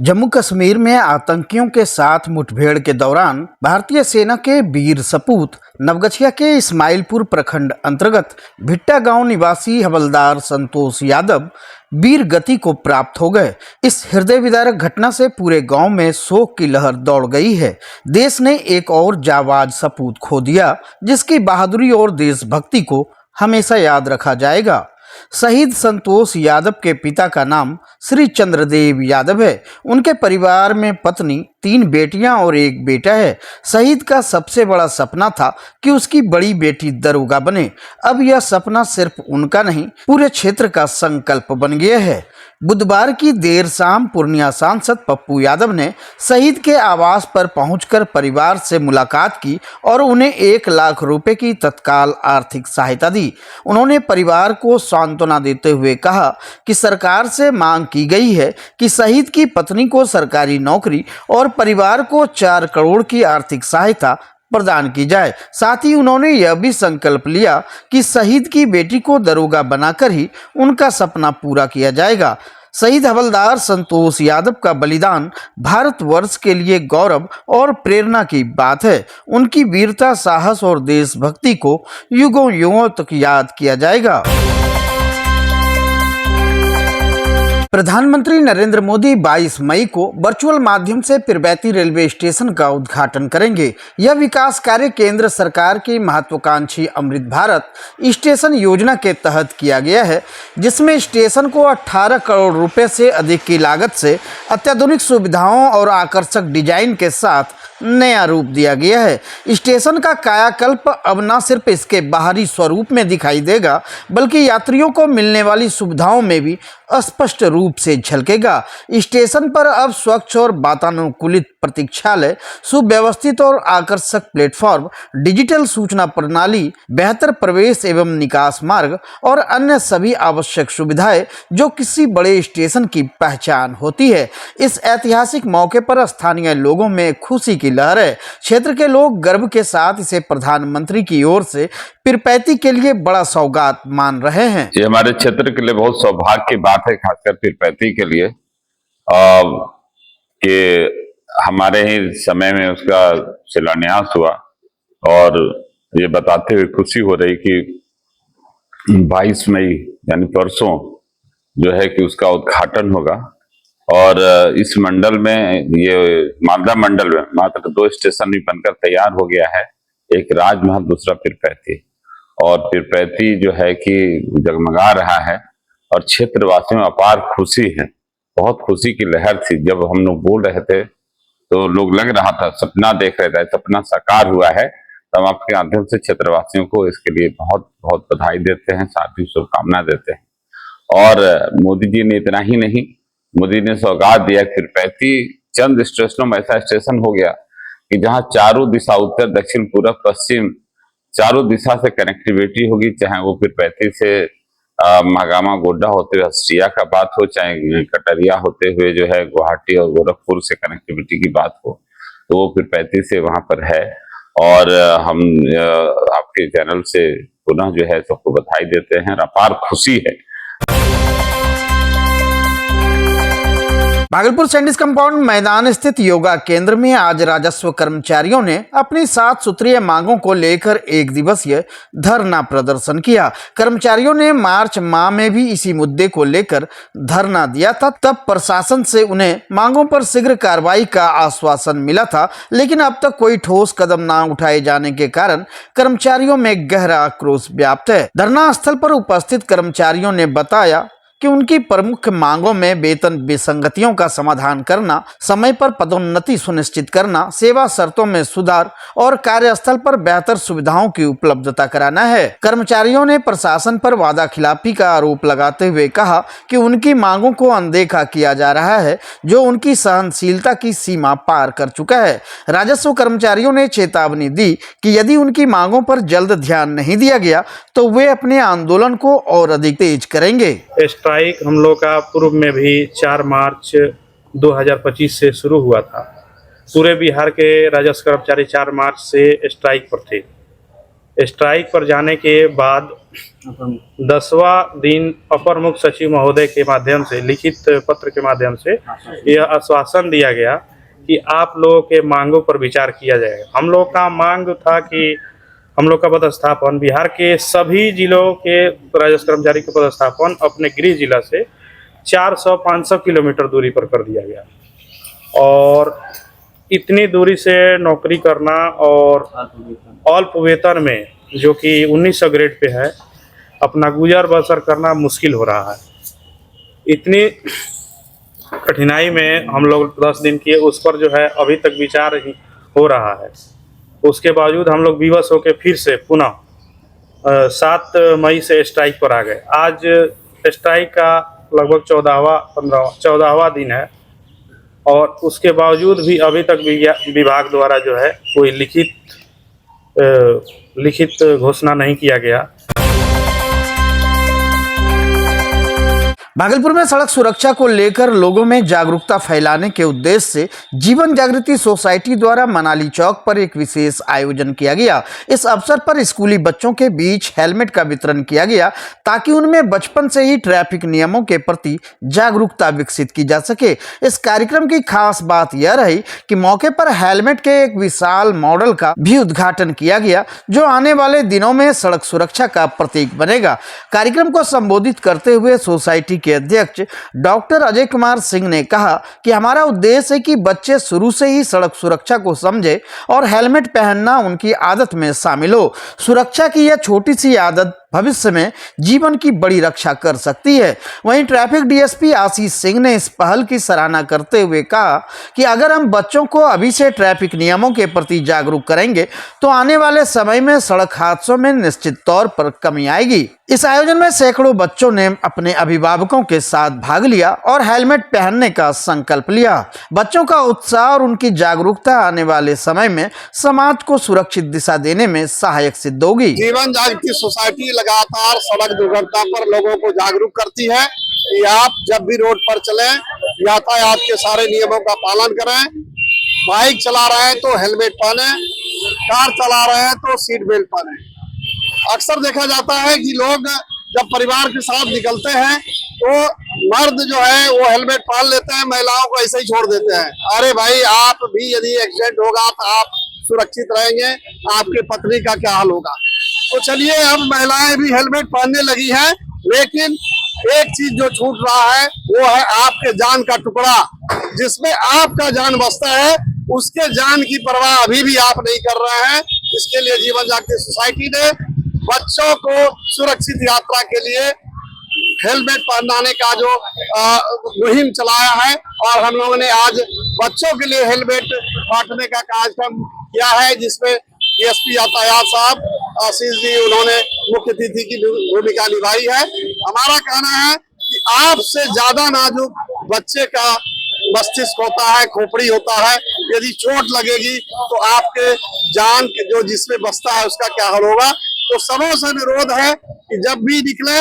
जम्मू कश्मीर में आतंकियों के साथ मुठभेड़ के दौरान भारतीय सेना के वीर सपूत नवगछिया के इस्माइलपुर प्रखंड अंतर्गत भिट्टा गांव निवासी हवलदार संतोष यादव वीर गति को प्राप्त हो गए। इस हृदय विदारक घटना से पूरे गांव में शोक की लहर दौड़ गई है। देश ने एक और जाबाज सपूत खो दिया, जिसकी बहादुरी और देशभक्ति को हमेशा याद रखा जाएगा। शहीद संतोष यादव के पिता का नाम श्री चंद्रदेव यादव है। उनके परिवार में पत्नी, 3 बेटियां और 1 बेटा है। शहीद का सबसे बड़ा सपना था कि उसकी बड़ी बेटी दरोगा बने। अब यह सपना सिर्फ उनका नहीं, पूरे क्षेत्र का संकल्प बन गया है। बुधवार की देर शाम पूर्णिया सांसद पप्पू यादव ने शहीद के आवास पर पहुंचकर परिवार से मुलाकात की और उन्हें 1 लाख रुपए की तत्काल आर्थिक सहायता दी। उन्होंने परिवार को सांत्वना देते हुए कहा कि सरकार से मांग की गई है कि शहीद की पत्नी को सरकारी नौकरी और परिवार को 4 करोड़ की आर्थिक सहायता प्रदान की जाए। साथ ही उन्होंने यह भी संकल्प लिया कि शहीद की बेटी को दरोगा बनाकर ही उनका सपना पूरा किया जाएगा। शहीद हवलदार संतोष यादव का बलिदान भारतवर्ष के लिए गौरव और प्रेरणा की बात है। उनकी वीरता, साहस और देशभक्ति को युगों युगों तक याद किया जाएगा। प्रधानमंत्री नरेंद्र मोदी 22 मई को वर्चुअल माध्यम से पिरपैती रेलवे स्टेशन का उद्घाटन करेंगे। यह विकास कार्य केंद्र सरकार की महत्वाकांक्षी अमृत भारत स्टेशन योजना के तहत किया गया है, जिसमें स्टेशन को 18 करोड़ रुपए से अधिक की लागत से अत्याधुनिक सुविधाओं और आकर्षक डिजाइन के साथ नया रूप दिया गया है। स्टेशन का कायाकल्प अब न सिर्फ इसके बाहरी स्वरूप में दिखाई देगा, बल्कि यात्रियों को मिलने वाली सुविधाओं में भी स्पष्ट रूप से झलकेगा। स्टेशन पर अब स्वच्छ और वातानुकूलित प्रतीक्षालय, सुव्यवस्थित और आकर्षक प्लेटफॉर्म, डिजिटल सूचना प्रणाली, बेहतर प्रवेश एवं निकास मार्ग और अन्य सभी आवश्यक सुविधाएं जो किसी बड़े स्टेशन की पहचान होती है। इस ऐतिहासिक मौके पर स्थानीय लोगों में खुशी की लहर है। क्षेत्र के लोग गर्व के साथ इसे प्रधानमंत्री की ओर से पिरपैती के लिए बड़ा सौगात मान रहे हैं। ये हमारे क्षेत्र के लिए बहुत सौभाग्य की बात है, खासकर पिरपैती के लिए, कि हमारे ही समय में उसका शिलान्यास हुआ। और ये बताते हुए खुशी हो रही कि 22 मई यानी परसों जो है कि उसका उद्घाटन होगा। और इस मंडल में, ये मालदा मंडल में मात्र 2 स्टेशन भी बनकर तैयार हो गया है, एक राजमहल, दूसरा पिरपैती। और पिरपैती जो है कि जगमगा रहा है और क्षेत्रवासियों में अपार खुशी है। बहुत खुशी की लहर थी। जब हम लोग बोल रहे थे तो लोग लग रहा था सपना देख रहे थे, सपना साकार हुआ है। तो हम आपके माध्यम से क्षेत्रवासियों को इसके लिए बहुत बहुत बधाई देते हैं, साथ ही शुभकामना देते हैं। और मोदी जी ने इतना ही नहीं, मोदी ने सौगात दिया कि पिरपैती चंद स्टेशनों में ऐसा स्टेशन हो गया कि जहां चारों दिशा, उत्तर, दक्षिण, पूर्व, पश्चिम, चारों दिशा से कनेक्टिविटी होगी। चाहे वो पिरपैती से महागामा गोड्डा होते हुए हस्तिया का बात हो, चाहे कटरिया होते हुए जो है गुवाहाटी और गोरखपुर से कनेक्टिविटी की बात हो, तो वो पिरपैती से वहां पर है। और हम आपके चैनल से पुनः जो है सबको बधाई देते हैं, अपार खुशी है। भागलपुर सैंडिस कंपाउंड मैदान स्थित योगा केंद्र में आज राजस्व कर्मचारियों ने अपनी 7 सूत्रीय मांगों को लेकर 1 दिवसीय धरना प्रदर्शन किया। कर्मचारियों ने मार्च माह में भी इसी मुद्दे को लेकर धरना दिया था। तब प्रशासन से उन्हें मांगों पर शीघ्र कार्रवाई का आश्वासन मिला था, लेकिन अब तक कोई ठोस कदम न उठाए जाने के कारण कर्मचारियों में गहरा आक्रोश व्याप्त है। धरना स्थल पर उपस्थित कर्मचारियों ने बताया कि उनकी प्रमुख मांगों में वेतन विसंगतियों का समाधान करना, समय पर पदोन्नति सुनिश्चित करना, सेवा शर्तों में सुधार और कार्यस्थल पर बेहतर सुविधाओं की उपलब्धता कराना है। कर्मचारियों ने प्रशासन पर वादा खिलाफी का आरोप लगाते हुए कहा कि उनकी मांगों को अनदेखा किया जा रहा है, जो उनकी सहनशीलता की सीमा पार कर चुका है। राजस्व कर्मचारियों ने चेतावनी दी कि यदि उनकी मांगों पर जल्द ध्यान नहीं दिया गया तो वे अपने आंदोलन को और अधिक तेज करेंगे। स्ट्राइक हम लोग का पूर्व में भी 4 मार्च 2025 से शुरू हुआ था। पूरे बिहार के राजस्व कर्मचारी 4 मार्च से स्ट्राइक पर थे। स्ट्राइक पर जाने के बाद 10वां दिन अपर मुख्य सचिव महोदय के माध्यम से लिखित पत्र के माध्यम से यह आश्वासन दिया गया कि आप लोगों के मांगों पर विचार किया जाएगा। हम लोग का मांग था कि हम लोग का पदस्थापन बिहार के सभी जिलों के राजस्व कर्मचारी का पदस्थापन अपने गृह जिला से 400-500 किलोमीटर दूरी पर कर दिया गया और इतनी दूरी से नौकरी करना और अल्प वेतन में जो कि 1900 ग्रेड पे है अपना गुजर बसर करना मुश्किल हो रहा है। इतनी कठिनाई में हम लोग 10 दिन किए, उस पर जो है अभी तक विचार ही हो रहा है। उसके बावजूद हम लोग विवश होकर फिर से पुनः 7 मई से स्ट्राइक पर आ गए। आज स्ट्राइक का लगभग 14वां दिन है और उसके बावजूद भी अभी तक विभाग द्वारा जो है कोई लिखित घोषणा नहीं किया गया। भागलपुर में सड़क सुरक्षा को लेकर लोगों में जागरूकता फैलाने के उद्देश्य से जीवन जागृति सोसाइटी द्वारा मनाली चौक पर एक विशेष आयोजन किया गया। इस अवसर पर स्कूली बच्चों के बीच हेलमेट का वितरण किया गया ताकि उनमें बचपन से ही ट्रैफिक नियमों के प्रति जागरूकता विकसित की जा सके। इस कार्यक्रम की खास बात यह रही कि मौके पर हेलमेट के एक विशाल मॉडल का भी उद्घाटन किया गया जो आने वाले दिनों में सड़क सुरक्षा का प्रतीक बनेगा। कार्यक्रम को संबोधित करते हुए सोसाइटी के अध्यक्ष डॉक्टर अजय कुमार सिंह ने कहा कि हमारा उद्देश्य है कि बच्चे शुरू से ही सड़क सुरक्षा को समझे और हेलमेट पहनना उनकी आदत में शामिल हो। सुरक्षा की यह छोटी सी आदत भविष्य में जीवन की बड़ी रक्षा कर सकती है। वहीं ट्रैफिक डीएसपी आशीष सिंह ने इस पहल की सराहना करते हुए कहा कि अगर हम बच्चों को अभी से ट्रैफिक नियमों के प्रति जागरूक करेंगे तो आने वाले समय में सड़क हादसों में निश्चित तौर पर कमी आएगी। इस आयोजन में सैकड़ों बच्चों ने अपने अभिभावकों के साथ भाग लिया और हेलमेट पहनने का संकल्प लिया। बच्चों का उत्साह और उनकी जागरूकता आने वाले समय में समाज को सुरक्षित दिशा देने में सहायक सिद्ध होगी। जीवन जागृति सोसाइटी लगातार सड़क दुर्घटना पर लोगों को जागरूक करती है कि आप जब भी रोड पर चलें यातायात के सारे नियमों का पालन करें। बाइक चला रहे हैं तो हेलमेट पहने, कार चला रहे हैं तो सीट बेल्ट पहने। अक्सर देखा जाता है कि लोग जब परिवार के साथ निकलते हैं तो मर्द जो है वो हेलमेट पहन लेते हैं, महिलाओं को ऐसे ही छोड़ देते हैं। अरे भाई, आप भी यदि एक्सीडेंट होगा तो आप सुरक्षित रहेंगे, आपके पत्नी का क्या हाल होगा। तो चलिए, अब महिलाएं भी हेलमेट पहनने लगी हैं, लेकिन एक चीज जो छूट रहा है वो है आपके जान का टुकड़ा। जिसमें आपका जान बचता है उसके जान की परवाह अभी भी आप नहीं कर रहे हैं। इसके लिए जीवन जागृति सोसाइटी ने बच्चों को सुरक्षित यात्रा के लिए हेलमेट पहनाने का जो मुहिम चलाया है और हम लोगों ने आज बच्चों के लिए हेलमेट बांटने का कार्यक्रम किया है, जिसमें डीएसपी यातायात साहब आशीष जी उन्होंने मुख्य अतिथि की भूमिका निभाई है। हमारा कहना है कि आपसे ज्यादा नाजुक बच्चे का मस्तिष्क होता है, खोपड़ी होता है। यदि चोट लगेगी तो आपके जान जो जिसमें बसता है उसका क्या हाल होगा। तो सबों से अनुरोध है कि जब भी निकले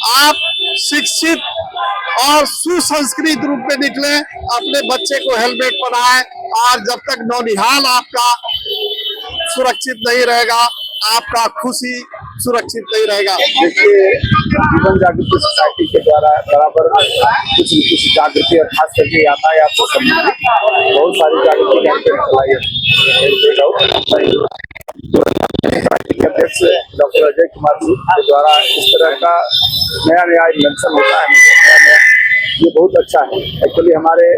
आप शिक्षित और सुसंस्कृत रूप में निकले, अपने बच्चे को हेलमेट पहनाएं और जब तक नौनिहाल आपका सुरक्षित नहीं रहेगा, आपका खुशी सुरक्षित नहीं रहेगा। देखिए, जीवन जागृति सोसाइटी के द्वारा बराबर कुछ जागृति और खास करके यातायात से संबंधित बहुत सारी जागृति कैंपेन चलाई है। सोसाइटी के अध्यक्ष डॉक्टर अजय कुमार सिंह के द्वारा इस तरह का नया इन्वेंशन होता है, ये बहुत अच्छा है। एक्चुअली हमारे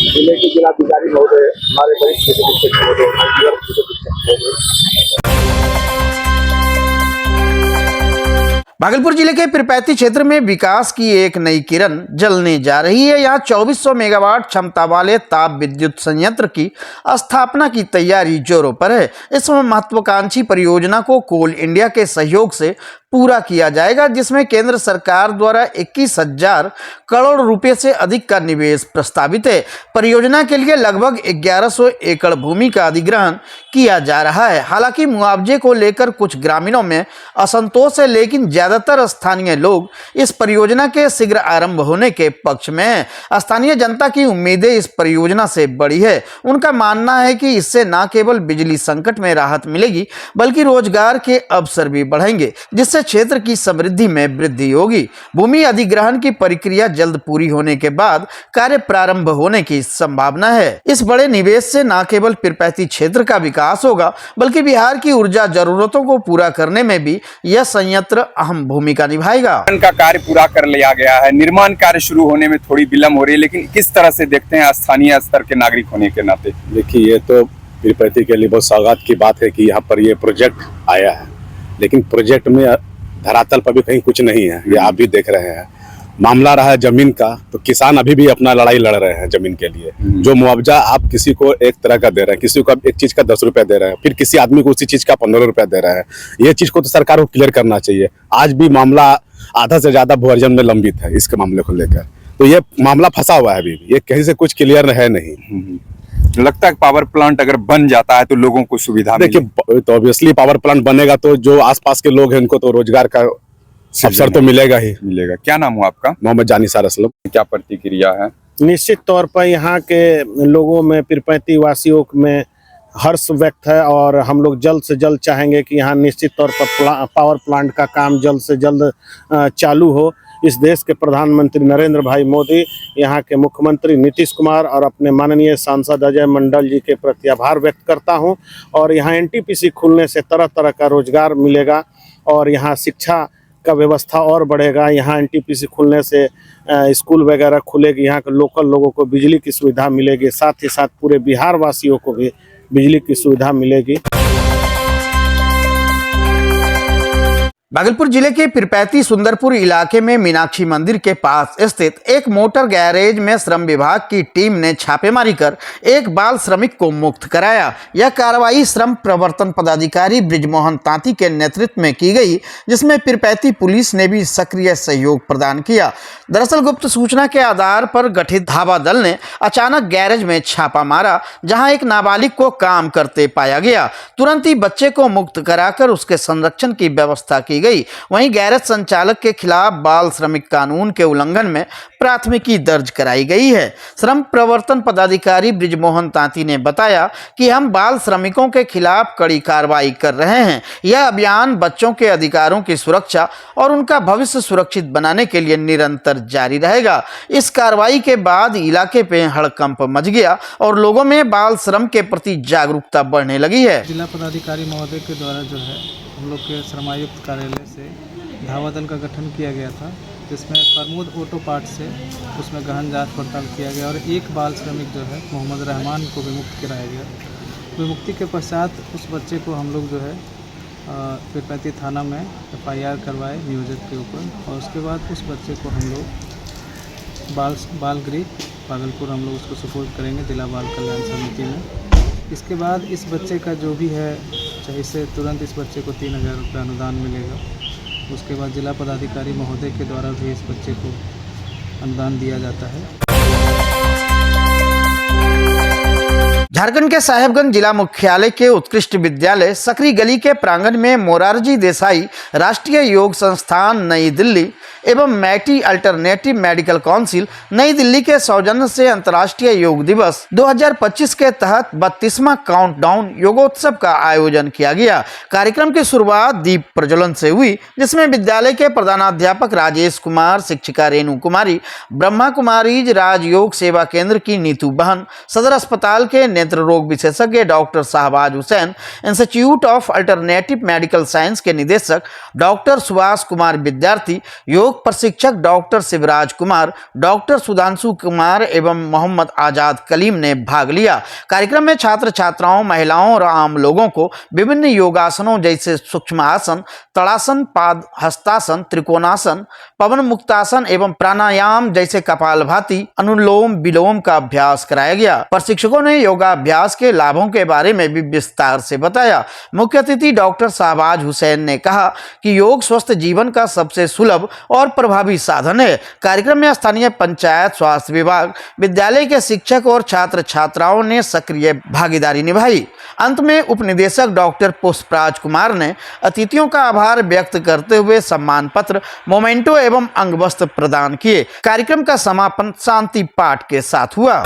जिले के जिलाधिकारी महोदय, हमारे वरिष्ठ भागलपुर जिले के पिरपैती क्षेत्र में विकास की एक नई किरण जलने जा रही है। यहाँ 2400 मेगावाट क्षमता वाले ताप विद्युत संयंत्र की स्थापना की तैयारी जोरों पर है। इस महत्वाकांक्षी परियोजना को कोल इंडिया के सहयोग से पूरा किया जाएगा, जिसमें केंद्र सरकार द्वारा 21,000 करोड़ रुपए से अधिक का निवेश प्रस्तावित है। परियोजना के लिए लगभग 1100 एकड़ भूमि का अधिग्रहण किया जा रहा है। हालांकि मुआवजे को लेकर कुछ ग्रामीणों में असंतोष है, लेकिन ज्यादातर स्थानीय लोग इस परियोजना के शीघ्र आरंभ होने के पक्ष में हैं। स्थानीय जनता की उम्मीदें इस परियोजना से बड़ी है। उनका मानना है कि इससे न केवल बिजली संकट में राहत मिलेगी बल्कि रोजगार के अवसर भी बढ़ेंगे, जिससे क्षेत्र की समृद्धि में वृद्धि होगी। भूमि अधिग्रहण की प्रक्रिया जल्द पूरी होने के बाद कार्य प्रारंभ होने की संभावना है। इस बड़े निवेश से न केवल पीरपैंती क्षेत्र का विकास होगा बल्कि बिहार की ऊर्जा जरूरतों को पूरा करने में भी यह संयंत्र अहम भूमिका निभाएगा। का कार्य पूरा कर लिया गया है, निर्माण कार्य शुरू होने में थोड़ी विलंब हो रही है, लेकिन किस तरह से देखते हैं स्थानीय स्तर के नागरिक होने के नाते? देखिए, ये तो पीरपैंती के लिए बहुत सौगात की बात है कि यहाँ पर ये प्रोजेक्ट आया है, लेकिन प्रोजेक्ट में धरातल पर भी कहीं कुछ नहीं है। ये आप भी देख रहे हैं। मामला रहा है जमीन का, तो किसान अभी भी अपना लड़ाई लड़ रहे हैं जमीन के लिए। जो मुआवजा आप किसी को एक तरह का दे रहे हैं, किसी को एक चीज का 10 रुपए दे रहे हैं, फिर किसी आदमी को उसी चीज का 15 रुपए दे रहे हैं। ये चीज को तो सरकार को क्लियर करना चाहिए। आज भी मामला आधा से ज्यादा भू अर्जन में लंबित है इसके मामले को लेकर, तो ये मामला फंसा हुआ है। अभी ये कहीं से कुछ क्लियर है नहीं। लगता है पावर प्लांट अगर बन जाता है तो लोगों को सुविधा देखिए, तो ऑब्वियसली पावर प्लांट बनेगा तो जो आसपास के लोग हैं उनको तो रोजगार का अवसर तो मिलेगा ही मिलेगा। क्या नाम हुआ आपका? मोहम्मद जानिसार असलम। क्या प्रतिक्रिया है? निश्चित तौर पर यहाँ के लोगों में, पीरपैंती वासियों में हर्ष व्यक्त है और हम लोग जल्द से जल्द चाहेंगे कि यहाँ निश्चित तौर पर पावर प्लांट का काम जल्द से जल्द चालू हो। इस देश के प्रधानमंत्री नरेंद्र भाई मोदी, यहाँ के मुख्यमंत्री नीतीश कुमार और अपने माननीय सांसद अजय मंडल जी के प्रति आभार व्यक्त करता हूँ। और यहाँ एनटीपीसी खुलने से तरह तरह का रोजगार मिलेगा और यहाँ शिक्षा का व्यवस्था और बढ़ेगा। यहाँ एनटीपीसी खुलने से स्कूल वगैरह खुलेगी, यहाँ के लोकल लोगों को बिजली की सुविधा मिलेगी, साथ ही साथ पूरे बिहार वासियों को भी बिजली की सुविधा मिलेगी। भागलपुर जिले के पीरपैंती सुंदरपुर इलाके में मीनाक्षी मंदिर के पास स्थित एक मोटर गैरेज में श्रम विभाग की टीम ने छापेमारी कर एक बाल श्रमिक को मुक्त कराया। यह कार्रवाई श्रम प्रवर्तन पदाधिकारी बृजमोहन तांती के नेतृत्व में की गई, जिसमें पीरपैंती पुलिस ने भी सक्रिय सहयोग प्रदान किया। दरअसल गुप्त सूचना के आधार पर गठित धावा दल ने अचानक गैरेज में छापा मारा, जहां एक नाबालिग को काम करते पाया गया। तुरंत ही बच्चे को मुक्त कराकर उसके संरक्षण की व्यवस्था की गई। वहीं गैरेज संचालक के खिलाफ बाल श्रमिक कानून के उल्लंघन में प्राथमिकी दर्ज कराई गई है। श्रम प्रवर्तन पदाधिकारी बृजमोहन तांती ने बताया कि हम बाल श्रमिकों के खिलाफ कड़ी कार्रवाई कर रहे हैं। यह अभियान बच्चों के अधिकारों की सुरक्षा और उनका भविष्य सुरक्षित बनाने के लिए निरंतर जारी रहेगा। इस कार्रवाई के बाद इलाके पे हड़कंप मच गया और लोगों में बाल श्रम के प्रति जागरूकता बढ़ने लगी है। जिला पदाधिकारी महोदय के द्वारा जो है हम लोग के श्रमायुक्त कार्यालय से धावा दल का गठन किया गया था, जिसमें प्रमोद ऑटो पार्ट से उसमें गहन जांच पड़ताल किया गया और एक बाल श्रमिक जो है मोहम्मद रहमान को विमुक्त कराया गया। विमुक्ति के पश्चात उस बच्चे को हम लोग जो है पीरपैंती थाना में FIR करवाए नियोजक के ऊपर, और उसके बाद उस बच्चे को हम लोग बाल गृह भागलपुर हम लोग उसको सपोर्ट करेंगे जिला बाल कल्याण समिति में। इसके बाद इस बच्चे का जो भी है, चाहे इससे तुरंत इस बच्चे को 3000 रुपये अनुदान मिलेगा। उसके बाद जिला पदाधिकारी महोदय के द्वारा भी इस बच्चे को अनुदान दिया जाता है। झारखंड के साहेबगंज जिला मुख्यालय के उत्कृष्ट विद्यालय सकरी गली के प्रांगण में मोरारजी देसाई राष्ट्रीय योग संस्थान नई दिल्ली एवं मैटी अल्टरनेटिव मेडिकल काउंसिल नई दिल्ली के सौजन्य से अंतर्राष्ट्रीय योग दिवस 2025 के तहत 32वां काउंटडाउन योगोत्सव का आयोजन किया गया। कार्यक्रम की शुरुआत दीप प्रज्वलन से हुई, जिसमें विद्यालय के प्रधानाध्यापक राजेश कुमार, शिक्षिका रेणु कुमारी, ब्रह्मा कुमारीज राजयोग सेवा केंद्र की नीतू बहन, सदर अस्पताल के नेत्र रोग विशेषज्ञ doctor Shahbaz Hussain, institute of alternative medical science के निदेशक डॉक्टर सुभाष कुमार विद्यार्थी, योग प्रशिक्षक डॉक्टर शिवराज कुमार, डॉक्टर सुधांशु कुमार एवं मोहम्मद आजाद कलीम ने भाग लिया। कार्यक्रम में छात्र छात्राओं, महिलाओं और आम लोगों को विभिन्न योगासनों जैसे सूक्ष्म आसन, तड़ासन, पाद हस्तासन, त्रिकोणासन, पवन मुक्तासन एवं प्राणायाम जैसे कपालभाति, अनुलोम विलोम का अभ्यास कराया गया। प्रशिक्षकों ने योगा योगाभ्यास के लाभों के बारे में भी विस्तार से बताया। मुख्य अतिथि डॉक्टर शाहबाज हुसैन ने कहा कि योग स्वस्थ जीवन का सबसे सुलभ और प्रभावी साधन है। कार्यक्रम में स्थानीय पंचायत, स्वास्थ्य विभाग, विद्यालय के शिक्षक और छात्र छात्राओं ने सक्रिय भागीदारी निभाई। अंत में उपनिदेशक डॉक्टर पुष्पराज कुमार ने अतिथियों का आभार व्यक्त करते हुए सम्मान पत्र, मोमेंटो एवं अंगवस्त्र प्रदान किए। कार्यक्रम का समापन शांति पाठ के साथ हुआ।